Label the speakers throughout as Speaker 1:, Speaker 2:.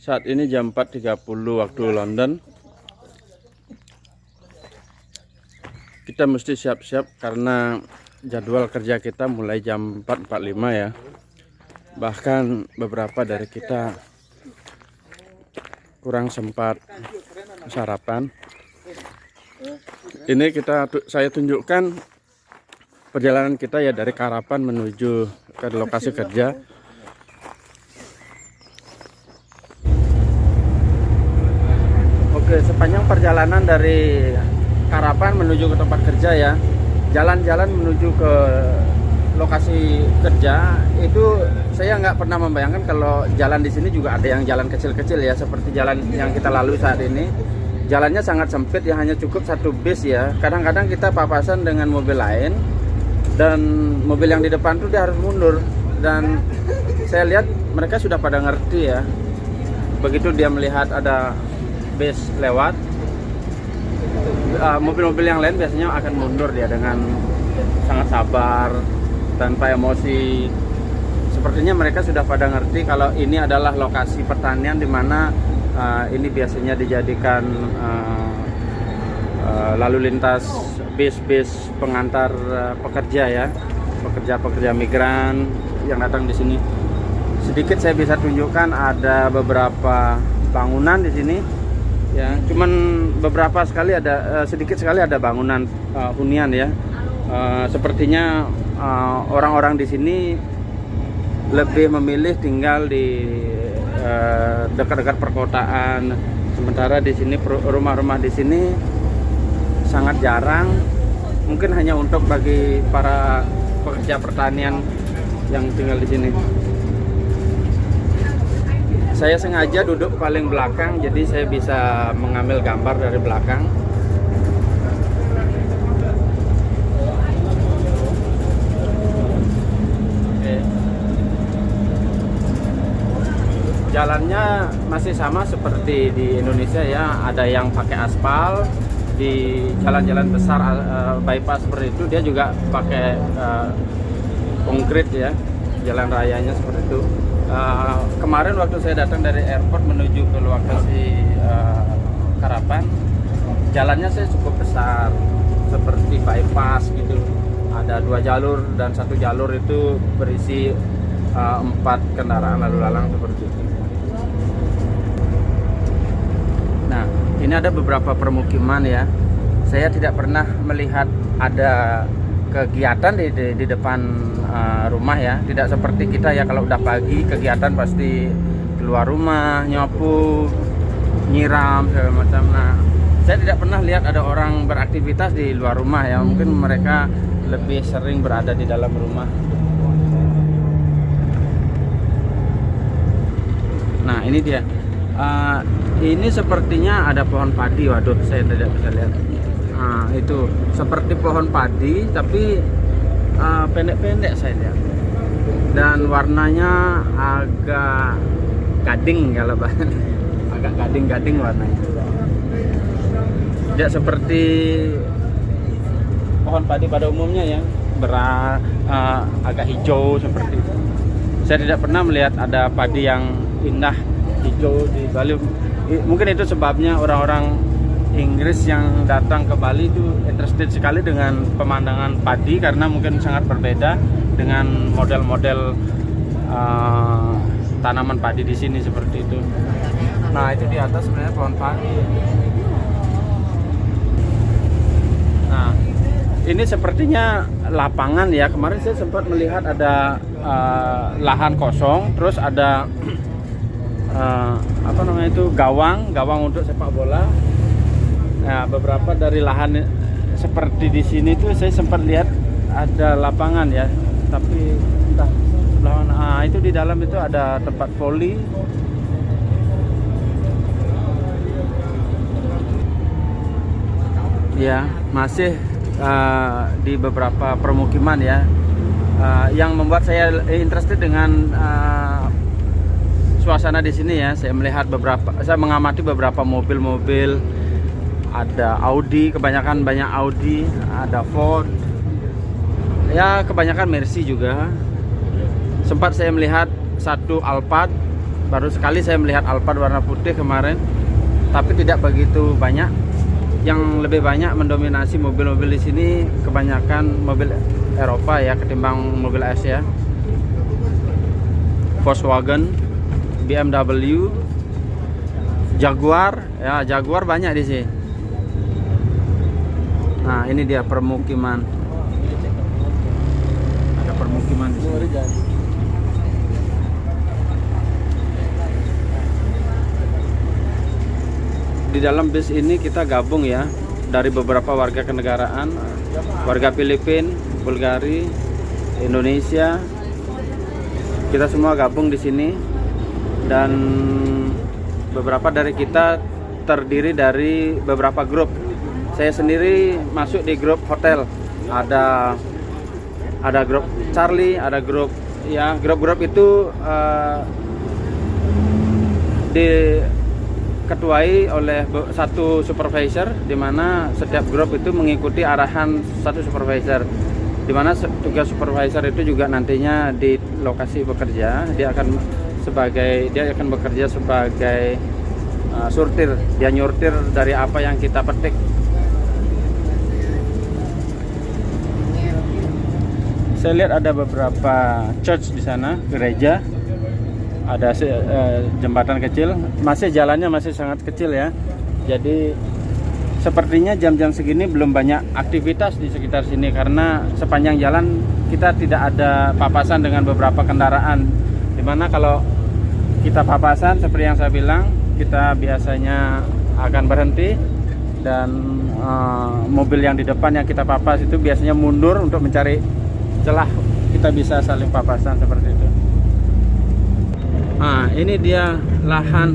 Speaker 1: Saat ini jam 4.30 waktu London. Kita mesti siap-siap karena jadwal kerja kita mulai jam 4.45 ya. Bahkan beberapa dari kita kurang sempat sarapan. Ini saya tunjukkan perjalanan kita ya dari Karapan menuju ke lokasi kerja. Oke, sepanjang perjalanan dari Karapan menuju ke tempat kerja ya, jalan-jalan menuju ke lokasi kerja itu saya nggak pernah membayangkan kalau jalan di sini juga ada yang jalan kecil-kecil ya, seperti jalan yang kita lalui saat ini. Jalannya sangat sempit ya, hanya cukup satu bis ya. Kadang-kadang kita papasan dengan mobil lain dan mobil yang di depan tuh dia harus mundur, dan saya lihat mereka sudah pada ngerti ya. Begitu dia melihat ada bis lewat, mobil-mobil yang lain biasanya akan mundur dia dengan sangat sabar, tanpa emosi. Sepertinya mereka sudah pada ngerti kalau ini adalah lokasi pertanian di mana ini biasanya dijadikan lalu lintas bis-bis pengantar pekerja ya, pekerja-pekerja migran yang datang di sini. Sedikit saya bisa tunjukkan ada beberapa bangunan di sini. Ya, cuman beberapa sekali ada, sedikit sekali ada bangunan hunian ya. Sepertinya orang-orang di sini lebih memilih tinggal di dekat-dekat perkotaan. Sementara di sini rumah-rumah di sini sangat jarang. Mungkin hanya untuk bagi para pekerja pertanian yang tinggal di sini. Saya sengaja duduk paling belakang, jadi saya bisa mengambil gambar dari belakang. Oke. Jalannya masih sama seperti di Indonesia ya, ada yang pakai aspal. Di jalan-jalan besar bypass seperti itu dia juga pakai konkrit ya, jalan rayanya seperti itu. Kemarin waktu saya datang dari airport menuju ke lokasi Karapan, jalannya saya cukup besar seperti bypass gitu. Ada 2 jalur dan 1 jalur itu berisi 4 kendaraan lalu lalang seperti itu. Nah, ini ada beberapa permukiman ya. Saya tidak pernah melihat ada kegiatan di depan rumah ya. Tidak seperti kita ya, kalau udah pagi kegiatan pasti keluar rumah, nyapu, nyiram segala macam. Nah, saya tidak pernah lihat ada orang beraktivitas di luar rumah ya. Mungkin mereka lebih sering berada di dalam rumah. Nah, ini dia. Ini sepertinya ada pohon padi. Waduh, saya tidak bisa lihat. Nah, itu seperti pohon padi tapi pendek-pendek saya lihat, dan warnanya agak gading kalau bahkan agak gading-gading warnanya, tidak seperti pohon padi pada umumnya yang agak hijau seperti itu. Saya tidak pernah melihat ada padi yang indah hijau di Bali. Mungkin itu sebabnya orang-orang Inggris yang datang ke Bali itu interested sekali dengan pemandangan padi, karena mungkin sangat berbeda dengan model-model tanaman padi di sini seperti itu. Nah, itu di atas sebenarnya pohon padi. Nah, ini sepertinya lapangan ya. Kemarin saya sempat melihat ada lahan kosong, terus ada apa namanya itu, gawang untuk sepak bola. Nah, beberapa dari lahan seperti di sini tuh saya sempat lihat ada lapangan ya, tapi entah sebelah mana. Itu di dalam itu ada tempat voli. Ya, masih di beberapa permukiman ya, yang membuat saya interested dengan suasana di sini ya. Saya mengamati beberapa mobil-mobil. Ada Audi, kebanyakan banyak Audi, ada Ford, ya kebanyakan Mercy juga. Sempat saya melihat satu Alphard Baru sekali saya melihat Alphard warna putih kemarin, tapi tidak begitu banyak. Yang lebih banyak mendominasi mobil-mobil di sini kebanyakan mobil Eropa ya, ketimbang mobil Asia. Volkswagen, BMW, Jaguar, ya Jaguar banyak di sini. Nah, ini dia permukiman. Ada permukiman di sini. Di dalam bis ini kita gabung ya, dari beberapa warga kenegaraan, warga Filipina, Bulgaria, Indonesia. Kita semua gabung di sini, dan beberapa dari kita terdiri dari beberapa grup. Saya sendiri masuk di grup hotel. Ada grup Charlie, ada grup ya, grup-grup itu diketuai oleh satu supervisor, di mana setiap grup itu mengikuti arahan satu supervisor, di mana tugas supervisor itu juga nantinya di lokasi bekerja dia akan bekerja sebagai surtir. Dia nyurtir dari apa yang kita petik. Saya lihat ada beberapa church di sana, gereja. Ada jembatan kecil, masih jalannya masih sangat kecil ya. Jadi sepertinya jam-jam segini belum banyak aktivitas di sekitar sini, karena sepanjang jalan kita tidak ada papasan dengan beberapa kendaraan. Dimana kalau kita papasan seperti yang saya bilang, kita biasanya akan berhenti, dan mobil yang di depan yang kita papas itu biasanya mundur untuk mencari celah kita bisa saling papasan seperti itu. Nah, ini dia lahan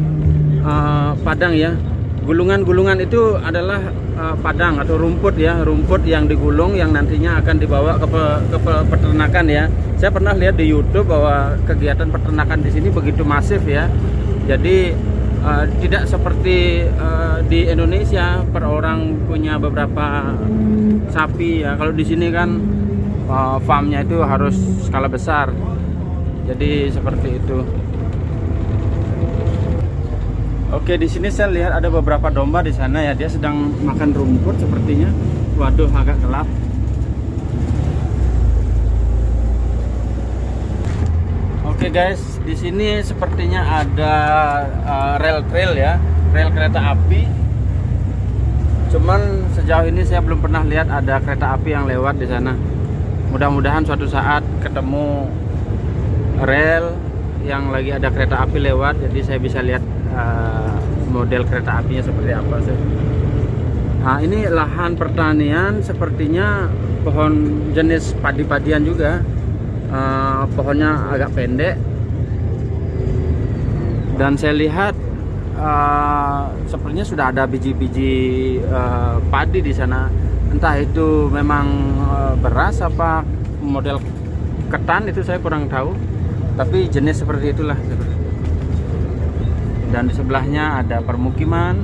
Speaker 1: padang ya. Gulungan-gulungan itu adalah padang atau rumput ya, rumput yang digulung yang nantinya akan dibawa ke peternakan ya. Saya pernah lihat di YouTube bahwa kegiatan peternakan di sini begitu masif ya. Jadi tidak seperti di Indonesia per orang punya beberapa sapi ya. Kalau di sini kan farmnya itu harus skala besar. Jadi seperti itu. Oke, di sini saya lihat ada beberapa domba di sana ya. Dia sedang makan rumput sepertinya. Waduh, agak gelap. Oke guys, di sini sepertinya ada rel trail ya, rel kereta api. Cuman sejauh ini saya belum pernah lihat ada kereta api yang lewat di sana. Mudah-mudahan suatu saat ketemu rel yang lagi ada kereta api lewat, jadi saya bisa lihat model kereta apinya seperti apa sih. Nah, ini lahan pertanian, sepertinya pohon jenis padi-padian juga. Pohonnya agak pendek, dan saya lihat sepertinya sudah ada biji-biji padi di sana. Entah itu memang beras apa model ketan, itu saya kurang tahu, tapi jenis seperti itulah. Dan di sebelahnya ada permukiman,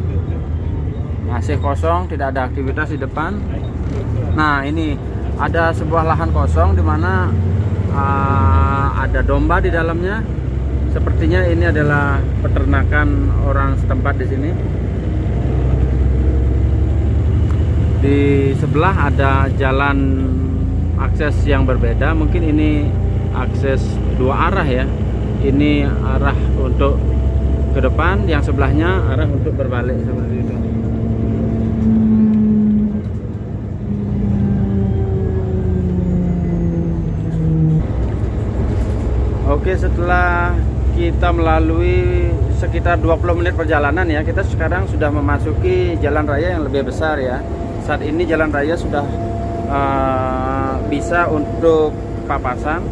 Speaker 1: masih kosong, tidak ada aktivitas di depan. Nah, ini ada sebuah lahan kosong di mana ada domba di dalamnya. Sepertinya ini adalah peternakan orang setempat di sini. Di sebelah ada jalan akses yang berbeda. Mungkin ini akses dua arah ya. Ini arah untuk ke depan, yang sebelahnya arah untuk berbalik seperti itu. Oke, setelah kita melalui sekitar 20 menit perjalanan ya, kita sekarang sudah memasuki jalan raya yang lebih besar ya. Saat ini jalan raya sudah bisa untuk papasan.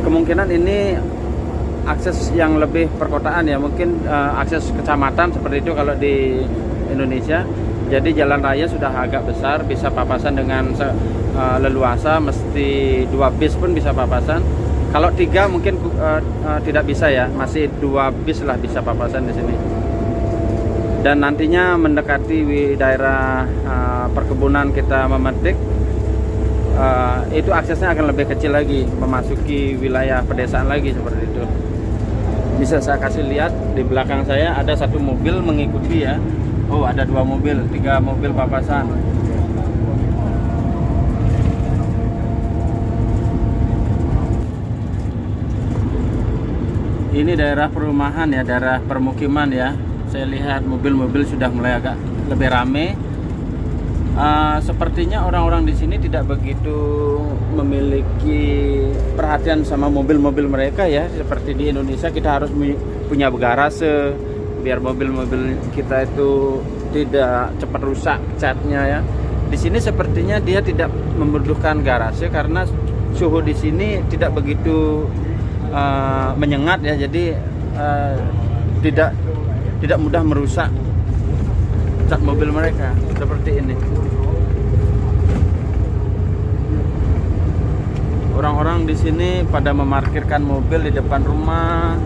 Speaker 1: Kemungkinan ini akses yang lebih perkotaan ya, mungkin akses kecamatan seperti itu kalau di Indonesia. Jadi jalan raya sudah agak besar, bisa papasan dengan leluasa, mesti 2 bis pun bisa papasan. Kalau 3 mungkin tidak bisa ya, masih 2 bis lah bisa papasan di sini. Dan nantinya mendekati daerah perkebunan kita memetik, itu aksesnya akan lebih kecil lagi, memasuki wilayah pedesaan lagi seperti itu. Bisa saya kasih lihat di belakang saya ada satu mobil mengikuti ya. Oh, ada 2 mobil, 3 mobil papasan. Ini daerah perumahan ya, daerah permukiman ya. Saya lihat mobil-mobil sudah mulai agak lebih rame. Sepertinya orang-orang di sini tidak begitu memiliki perhatian sama mobil-mobil mereka ya. Seperti di Indonesia kita harus punya garase biar mobil-mobil kita itu tidak cepat rusak catnya ya. Di sini sepertinya dia tidak membutuhkan garase karena suhu di sini tidak begitu menyengat ya. Jadi tidak mudah merusak cat mobil mereka seperti ini. Orang-orang di sini pada memarkirkan mobil di depan rumah.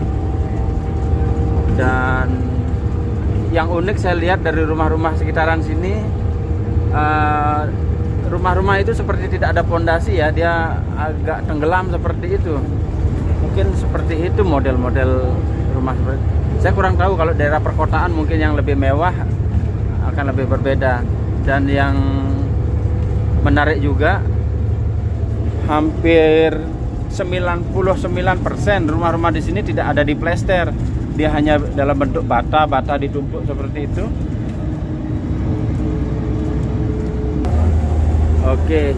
Speaker 1: Dan yang unik saya lihat dari rumah-rumah sekitaran sini, rumah-rumah itu seperti tidak ada pondasi ya, dia agak tenggelam seperti itu. Mungkin seperti itu model-model rumah. Saya kurang tahu, kalau daerah perkotaan mungkin yang lebih mewah akan lebih berbeda. Dan yang menarik juga, hampir 99% rumah-rumah di sini tidak ada diplester. Dia hanya dalam bentuk bata ditumpuk seperti itu. Oke,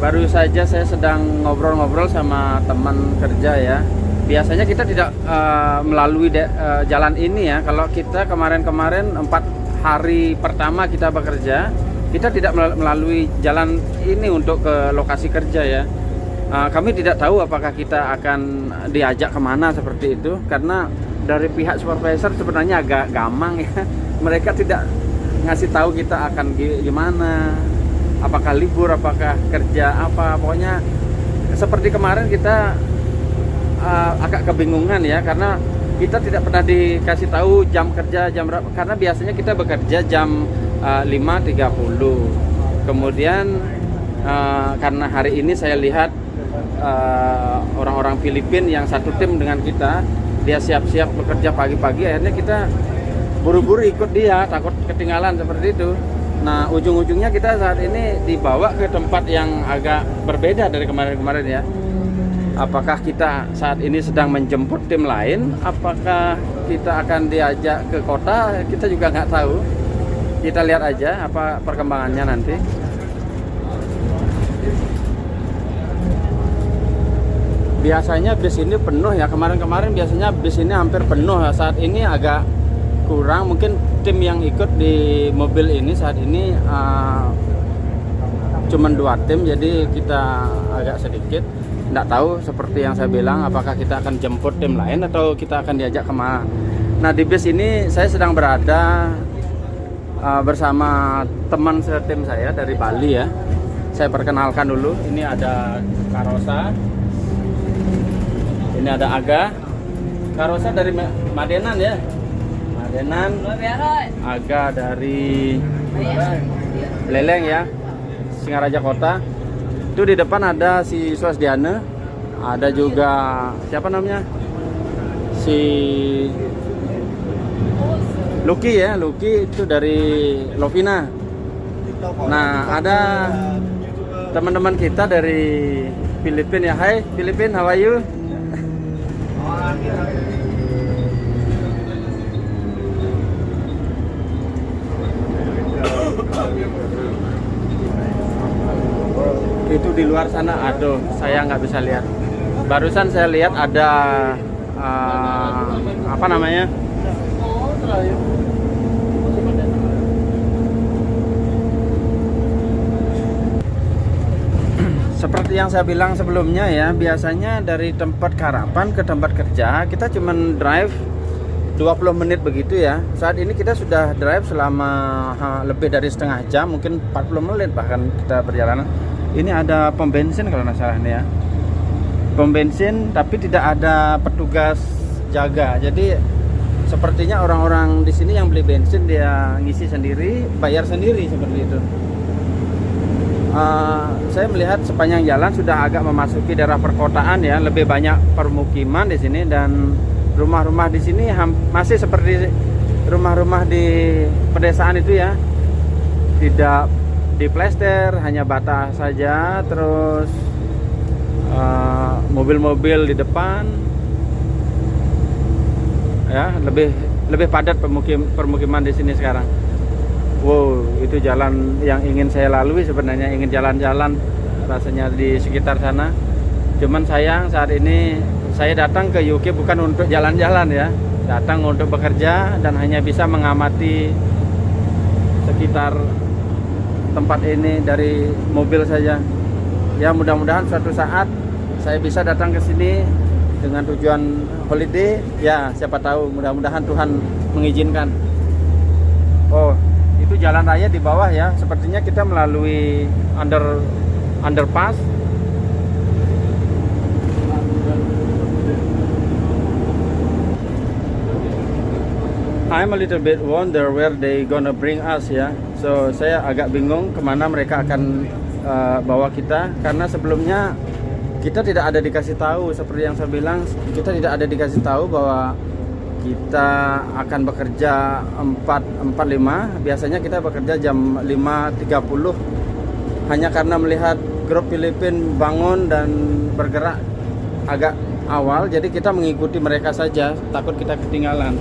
Speaker 1: baru saja saya sedang ngobrol-ngobrol sama teman kerja ya. Biasanya kita tidak melalui jalan ini ya. Kalau kita kemarin-kemarin 4 hari pertama kita bekerja, kita tidak melalui jalan ini untuk ke lokasi kerja ya. Kami tidak tahu apakah kita akan diajak kemana seperti itu, karena dari pihak supervisor sebenarnya agak gamang ya. Mereka tidak ngasih tahu kita akan gimana, apakah libur, apakah kerja apa. Pokoknya seperti kemarin kita agak kebingungan ya, karena kita tidak pernah dikasih tahu jam kerja jam berapa, karena biasanya kita bekerja jam 5.30. Kemudian karena hari ini saya lihat orang-orang Filipina yang satu tim dengan kita, dia siap-siap bekerja pagi-pagi, akhirnya kita buru-buru ikut dia, takut ketinggalan seperti itu. Nah, ujung-ujungnya kita saat ini dibawa ke tempat yang agak berbeda dari kemarin-kemarin ya. Apakah kita saat ini sedang menjemput tim lain, apakah kita akan diajak ke kota, kita juga nggak tahu. Kita lihat aja apa perkembangannya nanti. Biasanya bis ini penuh ya, kemarin-kemarin biasanya bis ini hampir penuh ya. Saat ini agak kurang, mungkin tim yang ikut di mobil ini saat ini cuma 2 tim, jadi kita agak sedikit. Nggak tahu, seperti yang saya bilang, apakah kita akan jemput tim lain atau kita akan diajak kemana. Nah, di bis ini saya sedang berada bersama teman setim saya dari Bali ya. Saya perkenalkan dulu, ini ada Karosa, ini ada Aga. Karosa dari Madenan ya, Madenan. Aga dari Leleng ya, Singaraja Kota. Itu di depan ada si Swasdiana, ada juga siapa namanya, si Lucky ya, Lucky itu dari Lovina. Nah, ada teman-teman kita dari Filipina ya. Hai Filipina, how are you? Itu di luar sana, aduh saya nggak bisa lihat. Barusan saya lihat ada apa namanya, seperti yang saya bilang sebelumnya ya, biasanya dari tempat karapan ke tempat kerja kita cuman drive 20 menit begitu ya. Saat ini kita sudah drive selama lebih dari setengah jam, mungkin 40 menit bahkan kita berjalanan. Ini ada pom bensin kalau nggak salah nih ya, pom bensin, tapi tidak ada petugas jaga. Jadi sepertinya orang-orang di sini yang beli bensin dia ngisi sendiri, bayar sendiri seperti itu. Saya melihat sepanjang jalan sudah agak memasuki daerah perkotaan ya, lebih banyak permukiman di sini, dan rumah-rumah di sini masih seperti rumah-rumah di pedesaan itu ya, tidak diplester, hanya bata saja, terus mobil-mobil di depan ya, lebih padat permukiman di sini sekarang. Wow, itu jalan yang ingin saya lalui sebenarnya, ingin jalan-jalan rasanya di sekitar sana. Cuman sayang saat ini saya datang ke UK bukan untuk jalan-jalan ya, datang untuk bekerja dan hanya bisa mengamati sekitar tempat ini dari mobil saja. Ya, mudah-mudahan suatu saat saya bisa datang ke sini dengan tujuan holiday. Ya, siapa tahu, mudah-mudahan Tuhan mengizinkan. Oh, itu jalan raya di bawah ya. Sepertinya kita melalui underpass. I'm a little bit wonder where they gonna bring us ya. So saya agak bingung kemana mereka akan bawa kita, karena sebelumnya kita tidak ada dikasih tahu. Seperti yang saya bilang, kita tidak ada dikasih tahu bahwa kita akan bekerja 4.45. Biasanya kita bekerja jam 5.30. Hanya karena melihat grup Filipin bangun dan bergerak agak awal, jadi kita mengikuti mereka saja, takut kita ketinggalan.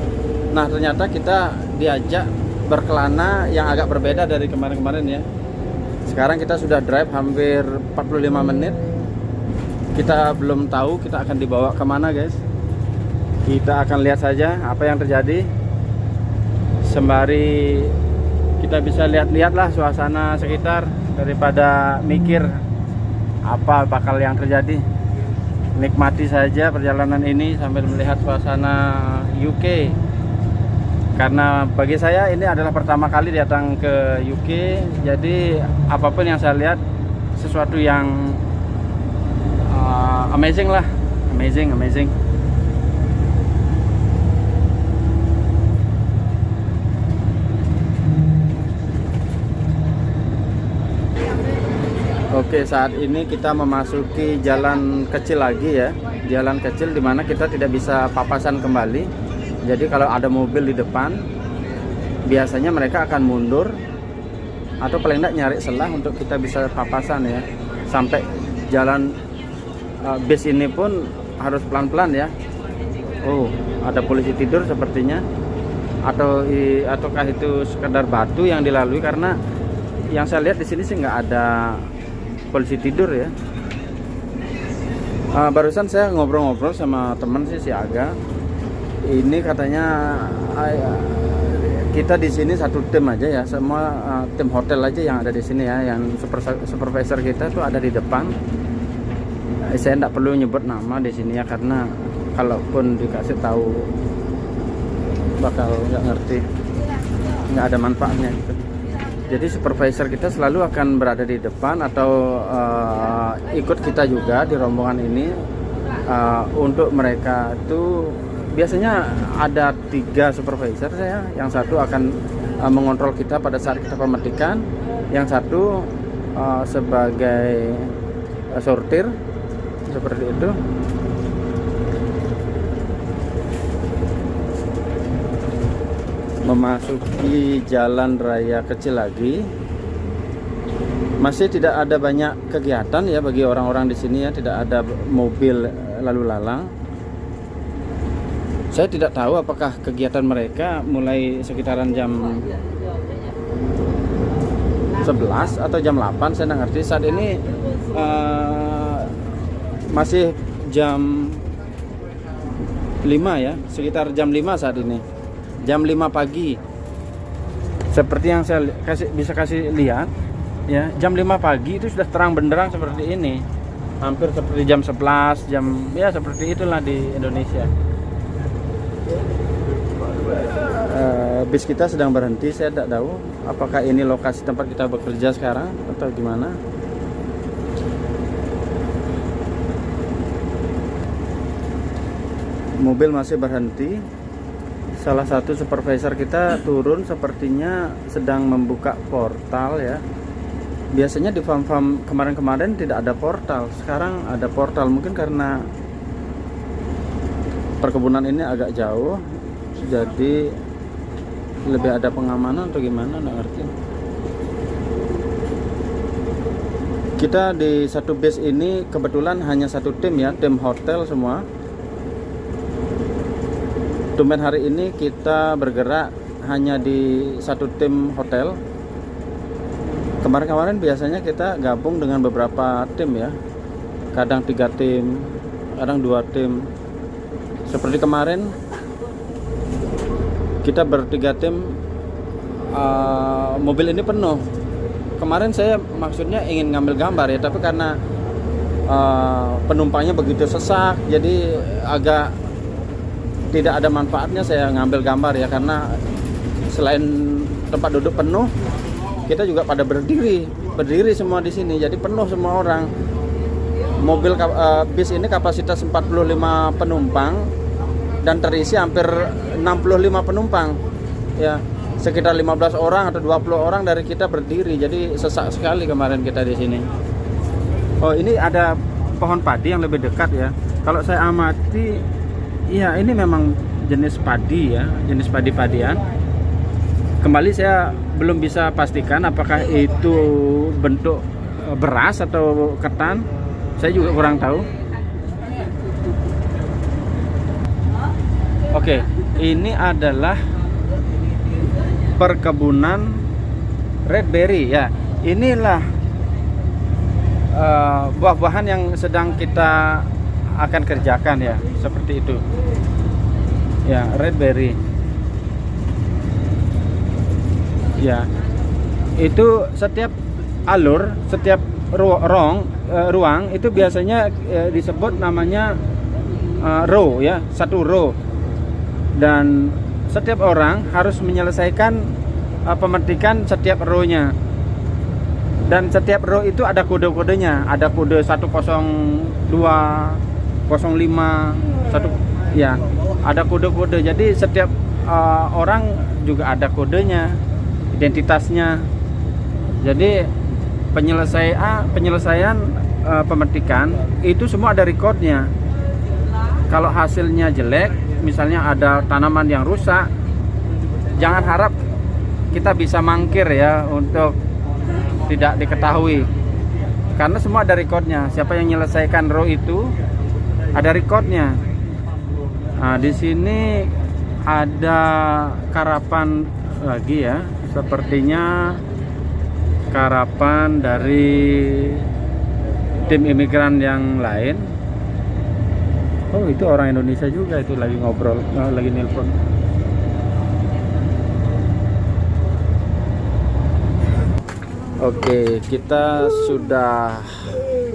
Speaker 1: Nah, ternyata kita diajak berkelana yang agak berbeda dari kemarin-kemarin ya. Sekarang kita sudah drive hampir 45 menit. Kita belum tahu kita akan dibawa kemana guys. Kita akan lihat saja apa yang terjadi. Sembari kita bisa lihat-lihatlah suasana sekitar daripada mikir apa bakal yang terjadi. Nikmati saja perjalanan ini sambil melihat suasana UK. Karena bagi saya ini adalah pertama kali datang ke UK, jadi apapun yang saya lihat sesuatu yang amazing lah, amazing. Oke, saat ini kita memasuki jalan kecil lagi ya, jalan kecil dimana kita tidak bisa papasan kembali. Jadi kalau ada mobil di depan, biasanya mereka akan mundur atau paling tidak nyari celah untuk kita bisa papasan ya. Sampai jalan bis ini pun harus pelan-pelan ya. Oh, ada polisi tidur sepertinya. Ataukah itu sekedar batu yang dilalui, karena yang saya lihat di sini sih nggak ada polisi tidur ya. Barusan saya ngobrol-ngobrol sama teman sih, si Aga. Ini katanya kita di sini satu tim aja ya, semua tim hotel aja yang ada di sini ya, yang supervisor kita tuh ada di depan. Saya tidak perlu nyebut nama di sini ya, karena kalaupun dikasih tahu bakal nggak ngerti, nggak ada manfaatnya gitu. Jadi supervisor kita selalu akan berada di depan atau ikut kita juga di rombongan ini. Untuk mereka itu biasanya ada 3 supervisor saya. Yang satu akan mengontrol kita pada saat kita pemetikan, yang satu sebagai sortir seperti itu. Memasuki jalan raya kecil lagi, masih tidak ada banyak kegiatan ya bagi orang-orang di sini ya, tidak ada mobil lalu lalang. Saya tidak tahu apakah kegiatan mereka mulai sekitaran jam 11 atau jam 8, saya tidak ngerti. Saat ini masih jam 5 ya, sekitar jam 5 saat ini. Jam 5 pagi. Seperti yang saya bisa kasih lihat ya, jam 5 pagi itu sudah terang benderang seperti ini. Hampir seperti jam 11, ya seperti itulah di Indonesia. Bis kita sedang berhenti, saya tidak tahu apakah ini lokasi tempat kita bekerja sekarang atau gimana. Mobil masih berhenti. Salah satu supervisor kita turun, sepertinya sedang membuka portal ya. Biasanya di farm-farm kemarin-kemarin tidak ada portal, sekarang ada portal. Mungkin karena perkebunan ini agak jauh, jadi lebih ada pengamanan atau gimana, nggak ngerti. Kita di satu base ini kebetulan hanya satu tim ya, tim hotel semua. Tumben hari ini kita bergerak hanya di satu tim hotel. Kemarin-kemarin biasanya kita gabung dengan beberapa tim ya, kadang 3 tim, kadang 2 tim. Seperti kemarin kita bertiga tim, mobil ini penuh. Kemarin saya maksudnya ingin ngambil gambar ya, tapi karena penumpangnya begitu sesak, jadi agak tidak ada manfaatnya saya ngambil gambar ya, karena selain tempat duduk penuh, kita juga pada berdiri semua di sini, jadi penuh semua orang. Mobil bis ini kapasitas 45 penumpang dan terisi hampir 65 penumpang ya, sekitar 15 orang atau 20 orang dari kita berdiri, jadi sesak sekali kemarin kita di sini. Oh, ini ada pohon padi yang lebih dekat ya. Kalau saya amati, iya ini memang jenis padi ya, jenis padi-padian. Kembali saya belum bisa pastikan apakah itu bentuk beras atau ketan, saya juga kurang tahu. Oke, ini adalah perkebunan Redberry ya. Inilah buah-buahan yang sedang kita akan kerjakan ya, seperti itu ya, Redberry ya. Itu setiap alur, setiap ruang itu biasanya disebut namanya row ya, satu row, dan setiap orang harus menyelesaikan pemetikan setiap row-nya. Dan setiap row itu ada kode-kodenya, ada kode 102, 05, 1 ya, ada kode-kode. Jadi setiap orang juga ada kodenya, identitasnya. Jadi penyelesaian pemetikan itu semua ada recordnya. Kalau hasilnya jelek, misalnya ada tanaman yang rusak, jangan harap kita bisa mangkir ya untuk tidak diketahui, karena semua ada recordnya. Siapa yang menyelesaikan row itu ada recordnya. Nah, di sini ada karapan lagi ya, sepertinya karapan dari tim imigran yang lain. Oh, itu orang Indonesia juga, itu lagi ngobrol, lagi nelpon. Oke, kita sudah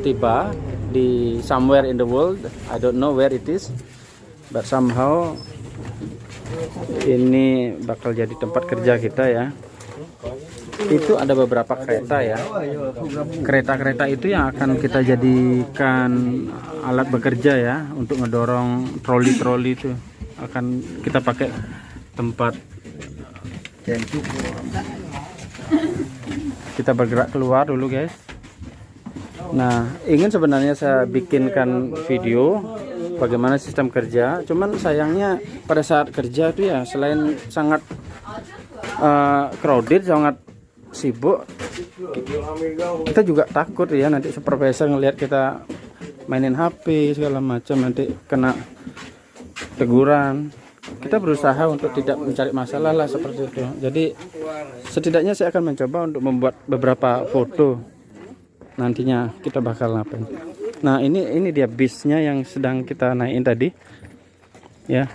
Speaker 1: tiba di somewhere in the world. I don't know where it is, but somehow ini bakal jadi tempat kerja kita ya. Itu ada beberapa kereta ya. Kereta-kereta itu yang akan kita jadikan alat bekerja ya, untuk ngedorong troli-troli itu. Akan kita pakai tempat. Kita bergerak keluar dulu guys. Nah, ingin sebenarnya saya bikinkan video bagaimana sistem kerja, cuman sayangnya pada saat kerja itu ya, selain sangat crowded, sangat sibuk, kita juga takut ya nanti supervisor ngelihat kita mainin HP segala macam, nanti kena teguran. Kita berusaha untuk tidak mencari masalah lah, seperti itu. Jadi setidaknya saya akan mencoba untuk membuat beberapa foto, nantinya kita bakal ngapain. Nah, ini dia bisnya yang sedang kita naikin tadi ya.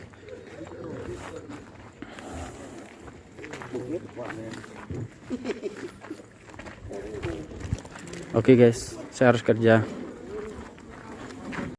Speaker 1: Oke guys, saya harus kerja.